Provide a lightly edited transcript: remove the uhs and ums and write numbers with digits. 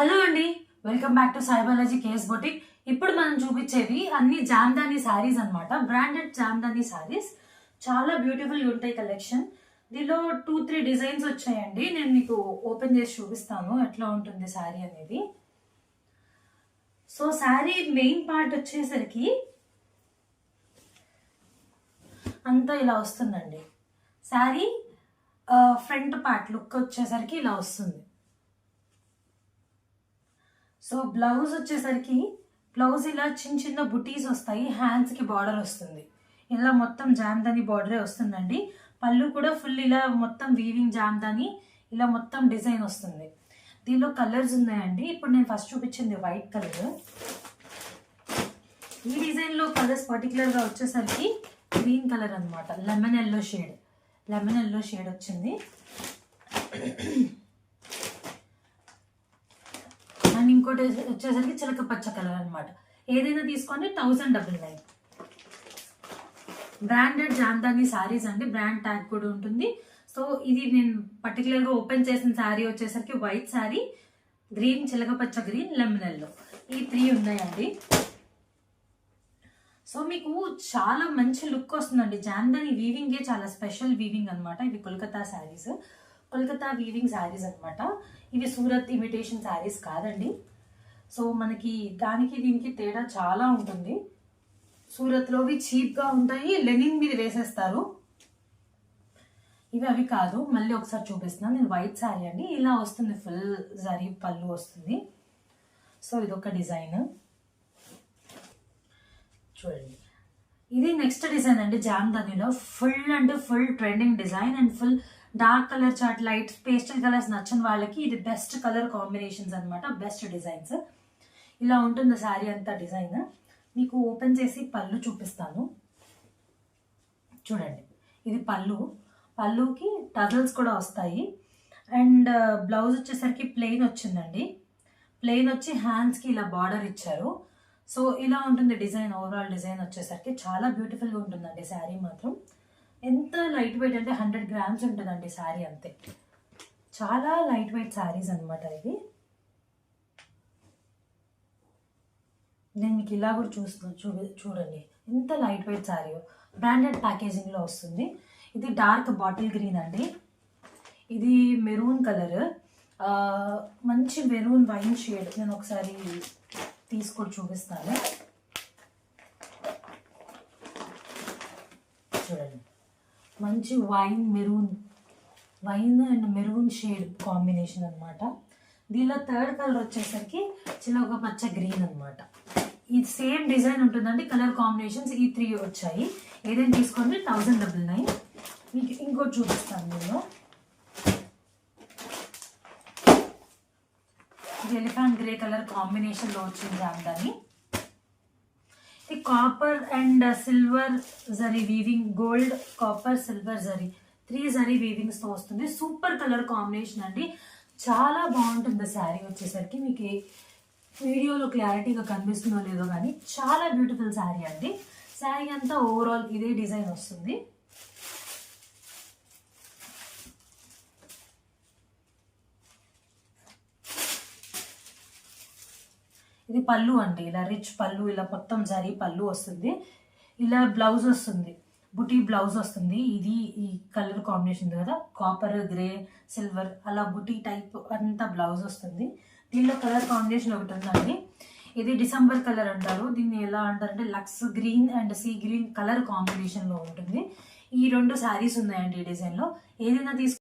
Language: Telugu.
హలో అండి, welcome back to Sai Balaji KS boutique. ఇప్పుడు మనం చూపించేవి అన్ని జామ్దాని శారీస్ అన్నమాట. బ్రాండెడ్ జామ్దాని శారీస్ చాలా బ్యూటిఫుల్ ఉంటాయి కలెక్షన్. దీనిలో 2-3 డిజైన్స్ వచ్చాయండి. నేను మీకు ఓపెన్ చేసి చూపిస్తాను ఎట్లా ఉంటుంది శారీ అనేది. సో శారీ మెయిన్ పార్ట్ వచ్చేసరికి అంతా ఇలా వస్తుందండి. శారీ ఫ్రంట్ పార్ట్ లుక్ వచ్చేసరికి ఇలా వస్తుంది. సో బ్లౌజ్ వచ్చేసరికి బ్లౌజ్ ఇలా చిన్న చిన్న బుటీస్ వస్తాయి, హ్యాండ్స్కి బార్డర్ వస్తుంది. ఇలా మొత్తం జామ్దాని బార్డరే వస్తుందండి. పళ్ళు కూడా ఫుల్ ఇలా మొత్తం వీవింగ్ జామ్దాని ఇలా మొత్తం డిజైన్ వస్తుంది. దీనిలో కలర్స్ ఉన్నాయండి. ఇప్పుడు నేను ఫస్ట్ చూపించింది వైట్ కలర్. ఈ డిజైన్లో కలర్స్ పర్టికులర్గా వచ్చేసరికి గ్రీన్ కలర్ అనమాట. లెమన్ ఎల్లో షేడ్ వచ్చింది. అండ్ ఇంకోటి వచ్చేసరికి చిలక పచ్చ కలర్ అనమాట. ఏదైనా తీసుకొని 1099. బ్రాండెడ్ జామ్దాని శారీస్ అండి. బ్రాండ్ ట్యాగ్ కూడా ఉంటుంది. సో ఇది నేను పర్టికులర్గా ఓపెన్ చేసిన శారీ వచ్చేసరికి వైట్ శారీ, గ్రీన్, చిలక పచ్చ గ్రీన్, లెమన్ ఎల్లో, ఈ 3 ఉన్నాయండి. సో మీకు చాలా మంచి లుక్ వస్తుందండి. జామ్దాని వీవింగే చాలా స్పెషల్ వీవింగ్ అనమాట. ఇవి కోల్కతా శారీస్, కోల్కతా వీవింగ్ శారీస్ అనమాట. ఇవి సూరత్ ఇమిటేషన్ శారీస్ కాదండి. సో మనకి దానికి దీనికి తేడా చాలా ఉంటుంది. సూరత్లోవి చీప్గా ఉంటాయి, లెనిన్ మీద వేసేస్తారు. ఇవి అవి కాదు. మళ్ళీ ఒకసారి చూపిస్తున్నాను. నేను వైట్ శారీ అండి. ఇలా వస్తుంది, ఫుల్ జరీ పళ్ళు వస్తుంది. సో ఇదొక డిజైన్ చూడండి. ఇది నెక్స్ట్ డిజైన్ అండి. జామ్దానిలో ఫుల్ అంటే full trending design and full dark colour chart, light pastel colours నచ్చని వాళ్ళకి ఇది బెస్ట్ కలర్ కాంబినేషన్స్ అనమాట. Best designs. ఇలా ఉంటుంది శారీ అంతా డిజైన్. మీకు ఓపెన్ చేసి పళ్ళు చూపిస్తాను చూడండి. ఇది పళ్ళుకి టజల్స్ కూడా వస్తాయి. అండ్ బ్లౌజ్ వచ్చేసరికి ప్లెయిన్ వచ్చిందండి. ప్లెయిన్ వచ్చి హ్యాండ్స్కి ఇలా బార్డర్ ఇచ్చారు. సో ఇలా ఉంటుంది డిజైన్. ఓవరాల్ డిజైన్ వచ్చేసరికి చాలా బ్యూటిఫుల్గా ఉంటుందండి శారీ మాత్రం. ఎంత లైట్ వెయిట్ అంటే 100 గ్రామ్స్ ఉంటుందండి శారీ, అంతే. చాలా లైట్ వెయిట్ శారీస్ అనమాట ఇవి. నేను మీకు ఇలా కూడా చూడండి ఎంత లైట్ వెయిట్ శారీ. బ్రాండెడ్ ప్యాకేజింగ్లో వస్తుంది. ఇది డార్క్ బాటిల్ గ్రీన్ అండి. ఇది మెరూన్ కలర్, మంచి మెరూన్ వైన్ షేడ్. నేను ఒకసారి తీసుకొని చూపిస్తాను చూడండి. మంచి wine and maroon shade combination అనమాట. దీనిలో థర్డ్ కలర్ వచ్చేసరికి చిలక పచ్చ గ్రీన్ అనమాట. ఇది సేమ్ డిజైన్ ఉంటుందండి. కలర్ కాంబినేషన్స్ ఈ 3 వచ్చాయి. ఏదైనా తీసుకోండి 1099. మీకు ఇంకోటి చూపిస్తాను. నేను ఇది ఎలిఫెంట్ గ్రే కలర్ కాంబినేషన్లో వచ్చింది జామ్దాని. ఇది copper and silver zari weaving, gold, copper, silver zari, 3 zari వీవింగ్స్తో వస్తుంది. సూపర్ కలర్ కాంబినేషన్ అండి. చాలా బాగుంటుంది శారీ వచ్చేసరికి. మీకు వీడియోలో క్లారిటీగా కనిపిస్తుందో లేదో కానీ చాలా బ్యూటిఫుల్ శారీ అండి. శారీ అంతా ఓవరాల్ ఇదే డిజైన్ వస్తుంది. ఇది పళ్ళు అండి. ఇలా రిచ్ పళ్ళు, ఇలా మొత్తం జరీ పళ్ళు వస్తుంది. ఇలా బ్లౌజ్ వస్తుంది, బుటీ బ్లౌజ్ వస్తుంది. ఇది ఈ కలర్ కాంబినేషన్ కదా, కాపర్, గ్రే, సిల్వర్, అలా బుటీ టైప్ అంతా బ్లౌజ్ వస్తుంది. దీనిలో కలర్ కాంబినేషన్ ఒకటి ఉందండి. ఇది డిసెంబర్ కలర్ అంటారు. దీన్ని ఎలా అంటారంటే లక్స్ green and sea green colour కాంబినేషన్లో ఉంటుంది. ఈ 2 శారీస్ ఉన్నాయండి ఈ డిజైన్లో. ఏదైనా